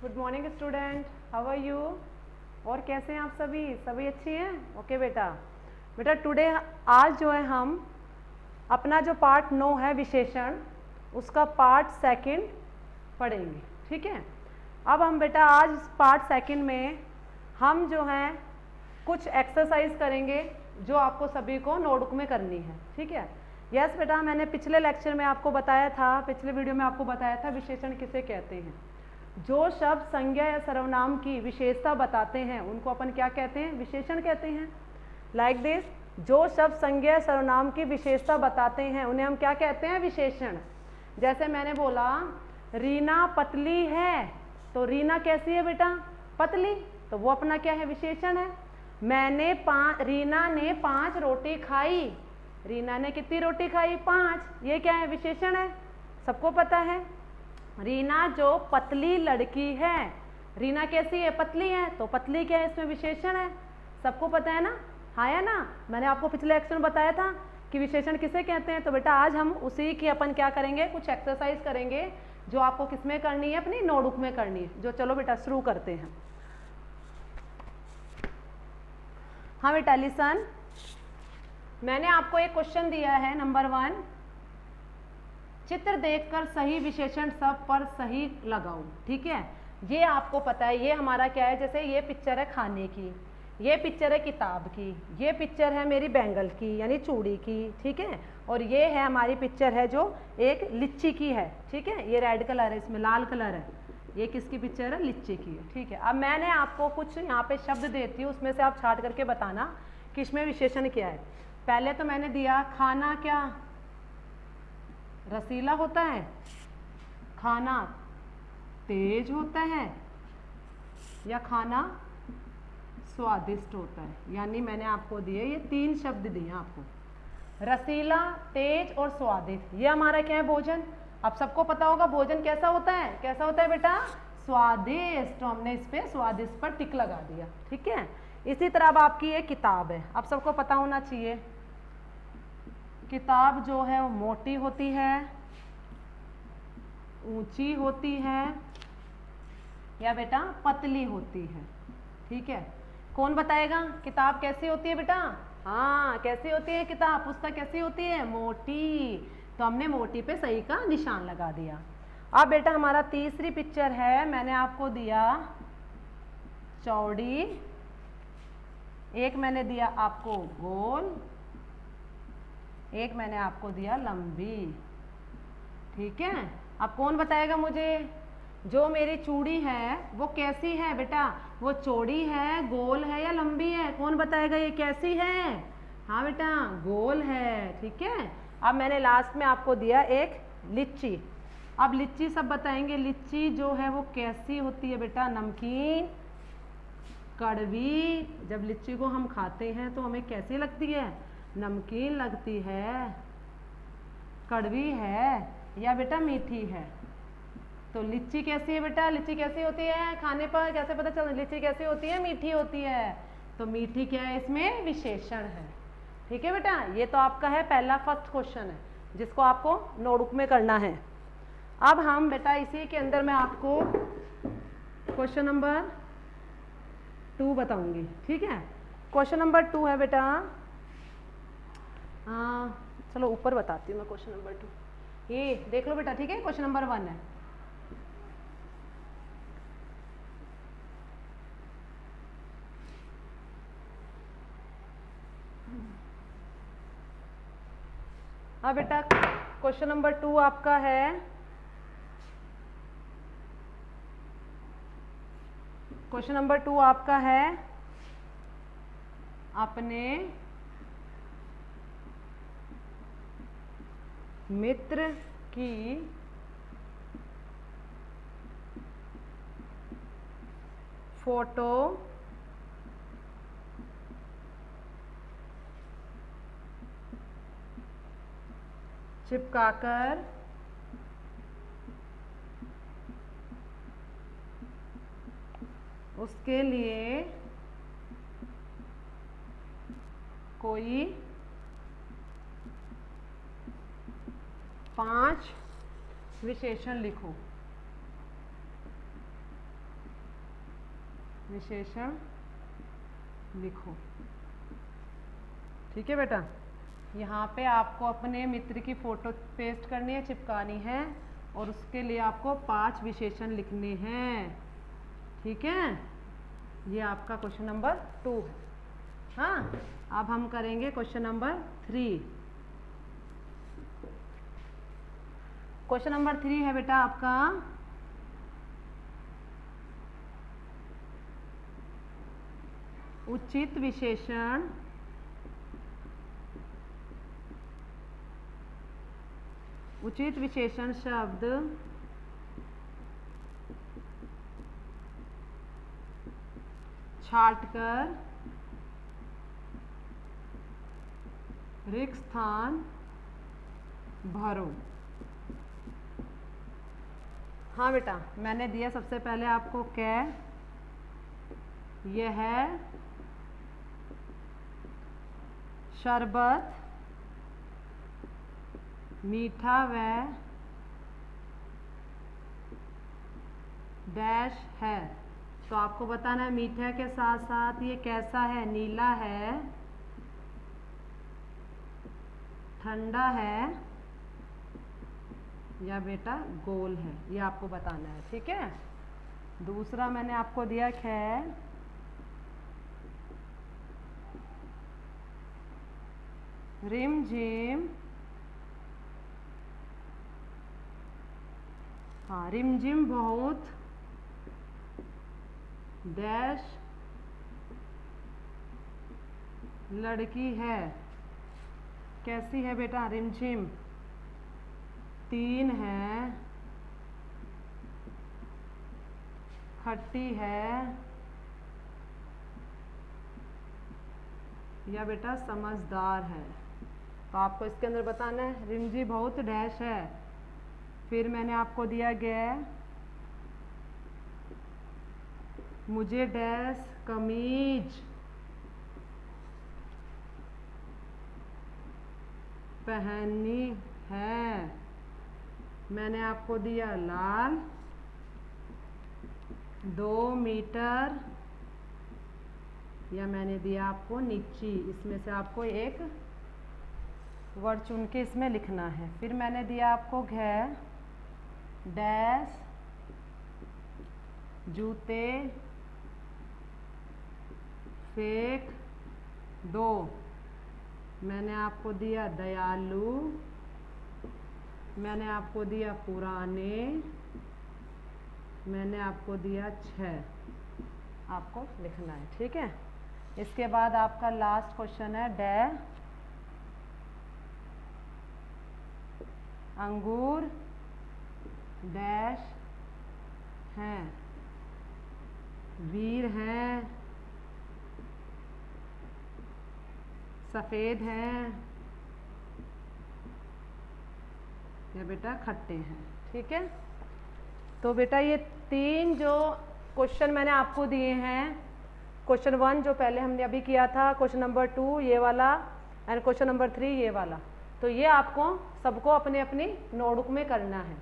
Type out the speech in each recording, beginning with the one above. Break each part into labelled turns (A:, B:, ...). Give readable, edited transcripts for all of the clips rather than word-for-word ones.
A: Good morning student, how are you. और कैसे हैं आप सभी? सभी अच्छी हैं? ओके बेटा। बेटा टुडे आज जो है हम अपना जो पार्ट 9 है विशेषण, उसका पार्ट सेकंड पढ़ेंगे। ठीक है। अब हम बेटा आज पार्ट सेकंड में हम जो हैं कुछ एक्सरसाइज करेंगे जो आपको सभी को नोटबुक में करनी है। ठीक है। यस बेटा, मैंने पिछले लेक्चर में आपको बताया था, पिछले वीडियो में आपको बताया था विशेषण किसे कहते हैं। जो शब्द संज्ञा या सर्वनाम की विशेषता बताते हैं उनको अपन क्या कहते हैं? विशेषण कहते हैं। लाइक दिस, जो शब्द संज्ञा या सर्वनाम की विशेषता बताते हैं उन्हें हम क्या कहते हैं? विशेषण। जैसे मैंने बोला रीना पतली है, तो रीना कैसी है बेटा? पतली, तो वो अपना क्या है? विशेषण है। रीना ने 5 रोटी खाई। रीना ने कितनी रोटी खाई? 5। ये क्या है? विशेषण है, सबको पता है। रीना जो पतली लड़की है, रीना कैसी है? पतली है, तो पतली क्या है? इसमें विशेषण है, सबको पता है ना? हाँ या ना? मैंने आपको पिछले लेक्चर में बताया था कि विशेषण किसे कहते हैं। तो बेटा आज हम उसी की अपन क्या करेंगे, कुछ एक्सरसाइज करेंगे जो आपको किसमें करनी है? अपनी नोटबुक में करनी है। जो चलो बेटा शुरू करते हैं। हाँ बेटा लिसन, मैंने आपको एक क्वेश्चन दिया है नंबर 1। चित्र देखकर सही विशेषण सब पर सही लगाओ। ठीक है। ये आपको पता है, ये हमारा क्या है? जैसे ये पिक्चर है खाने की, ये पिक्चर है किताब की, ये पिक्चर है मेरी बैंगल की यानी चूड़ी की। ठीक है। और ये है हमारी पिक्चर है जो एक लिच्ची की है। ठीक है। ये रेड कलर है, इसमें लाल कलर है। ये किसकी पिक्चर है? लिच्ची की है। ठीक है। अब मैंने आपको कुछ यहाँ पे शब्द देती हूँ, उसमें से आप छाट करके बताना कि इसमें विशेषण क्या है। पहले तो मैंने दिया खाना क्या रसीला होता है, खाना तेज होता है, या खाना स्वादिष्ट होता है। यानी मैंने आपको दिए ये 3 शब्द दिए आपको, रसीला, तेज और स्वादिष्ट। ये हमारा क्या है? भोजन। अब सबको पता होगा भोजन कैसा होता है? कैसा होता है बेटा? स्वादिष्ट। तो हमने इस पे स्वादिष्ट पर टिक लगा दिया। ठीक है। इसी तरह अब आपकी ये किताब है, अब सबको पता होना चाहिए किताब जो है वो मोटी होती है, ऊंची होती है, या बेटा पतली होती है। ठीक है। कौन बताएगा किताब कैसी होती है बेटा? हाँ, कैसी होती है किताब? पुस्तक कैसी होती है? मोटी। तो हमने मोटी पे सही का निशान लगा दिया। अब बेटा हमारा तीसरी पिक्चर है, मैंने आपको दिया चौड़ी, एक मैंने दिया आपको गोल, एक मैंने आपको दिया लंबी। ठीक है। अब कौन बताएगा मुझे जो मेरी चूड़ी है वो कैसी है बेटा? वो चौड़ी है, गोल है या लंबी है? कौन बताएगा ये कैसी है? हाँ बेटा गोल है। ठीक है। अब मैंने लास्ट में आपको दिया एक लिच्ची। अब लिच्ची सब बताएंगे, लिच्ची जो है वो कैसी होती है बेटा? नमकीन, कड़वी। जब लिच्ची को हम खाते हैं तो हमें कैसी लगती है? नमकीन लगती है, कड़वी है, या बेटा मीठी है? तो लिच्ची कैसी है बेटा? लिच्ची कैसी होती है? खाने पर कैसे पता चल? लिच्ची कैसी होती है? मीठी होती है। तो मीठी क्या है? इसमें विशेषण है। ठीक है बेटा, ये तो आपका है पहला फर्स्ट क्वेश्चन है जिसको आपको नोटबुक में करना है। अब हम बेटा इसी के अंदर मैं आपको क्वेश्चन नंबर 2 बताऊंगी। ठीक है। क्वेश्चन नंबर 2 है बेटा, चलो ऊपर बताती हूँ मैं क्वेश्चन नंबर 2। ये देख लो बेटा। ठीक है। क्वेश्चन नंबर 1 है, हाँ बेटा क्वेश्चन नंबर 2 आपका है, क्वेश्चन नंबर 2 आपका है अपने मित्र की फोटो चिपकाकर उसके लिए कोई 5 विशेषण लिखो। विशेषण लिखो। ठीक है बेटा, यहाँ पे आपको अपने मित्र की फोटो पेस्ट करनी है, चिपकानी है, और उसके लिए आपको 5 विशेषण लिखने हैं। ठीक है, ये आपका क्वेश्चन नंबर 2 है। हाँ, अब हम करेंगे क्वेश्चन नंबर 3। क्वेश्चन नंबर 3 है बेटा आपका, उचित विशेषण शब्द छांटकर रिक्त स्थान भरो। हाँ बेटा, मैंने दिया सबसे पहले आपको यह है शरबत मीठा व डैश है। तो आपको बताना है मीठे के साथ साथ ये कैसा है, नीला है, ठंडा है, या बेटा गोल है, ये आपको बताना है। ठीक है, दूसरा मैंने आपको दिया है रिमझिम, हाँ रिमझिम बहुत डैश लड़की है। कैसी है बेटा रिमझिम? 3 है, खट्टी है, या बेटा समझदार है। तो आपको इसके अंदर बताना है रिमझिम बहुत डैश है। फिर मैंने आपको दिया गया मुझे डैश कमीज पहननी है। मैंने आपको दिया लाल, 2 मीटर, या मैंने दिया आपको नीची। इसमें से आपको एक वर्ड चुन के इसमें लिखना है। फिर मैंने दिया आपको डैश जूते फेंक दो। मैंने आपको दिया दयालु, मैंने आपको दिया पुराने, मैंने आपको दिया 6। आपको लिखना है। ठीक है, इसके बाद आपका लास्ट क्वेश्चन है अंगूर डैश हैं, वीर हैं, सफ़ेद हैं, या बेटा खट्टे हैं। ठीक है, तो बेटा ये 3 जो क्वेश्चन मैंने आपको दिए हैं, क्वेश्चन 1 जो पहले हमने अभी किया था, क्वेश्चन नंबर 2 ये वाला, एंड क्वेश्चन नंबर 3 ये वाला। तो ये आपको सबको अपने अपनी नोटबुक में करना है।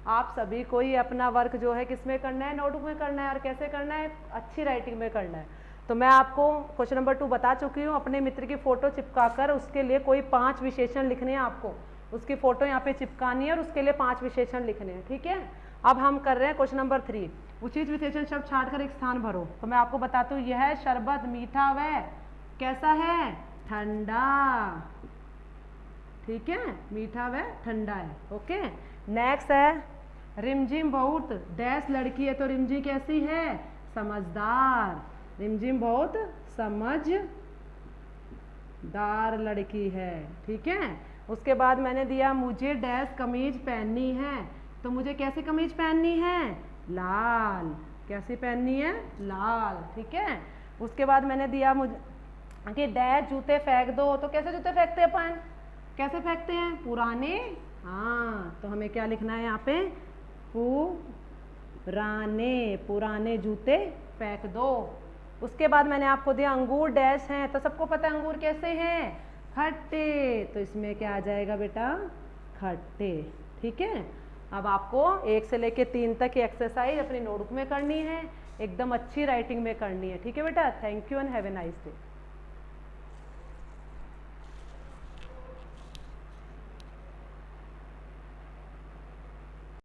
A: आप सभी को ही अपना वर्क जो है किस में करना है, नोटबुक में करना है। और कैसे करना है, अच्छी राइटिंग में करना है। तो मैं आपको क्वेश्चन नंबर 2 बता चुकी हूँ। अपने मित्र की फ़ोटो चिपकाकर उसके लिए कोई 5 विशेषण लिखने हैं आपको। उसकी फ़ोटो यहाँ पे चिपकानी है और उसके लिए 5 विशेषण लिखने हैं। ठीक है, अब हम कर रहे हैं क्वेश्चन नंबर 3, उचित विशेषण शब्द छांटकर एक स्थान भरो। तो मैं आपको बताती हूँ, यह शरबत मीठा व कैसा है, ठंडा। ठीक है, मीठा व ठंडा है। ओके, नेक्स्ट है रिमझिम बहुत डैश लड़की है। तो रिमझिम कैसी है, समझदार। रिमझिम बहुत समझदार लड़की है। ठीक है, उसके बाद मैंने दिया मुझे डैश कमीज पहननी है। तो मुझे कैसी कमीज पहननी है, लाल। कैसी पहननी है, लाल। ठीक है, उसके बाद मैंने दिया मुझे कि डैश जूते फेंक दो। तो कैसे जूते फेंकते हैं अपन, कैसे फेंकते हैं, पुराने। हाँ, तो हमें क्या लिखना है यहाँ पे, पुराने जूते फेंक दो। उसके बाद मैंने आपको दिया अंगूर डैश हैं। तो सबको पता है अंगूर कैसे हैं, खट्टे। तो इसमें क्या आ जाएगा बेटा, खट्टे। ठीक है, अब आपको 1 से लेके 3 तक की एक्सरसाइज अपनी नोटबुक में करनी है। एकदम अच्छी राइटिंग में करनी है। ठीक है बेटा, thank you and have a nice day.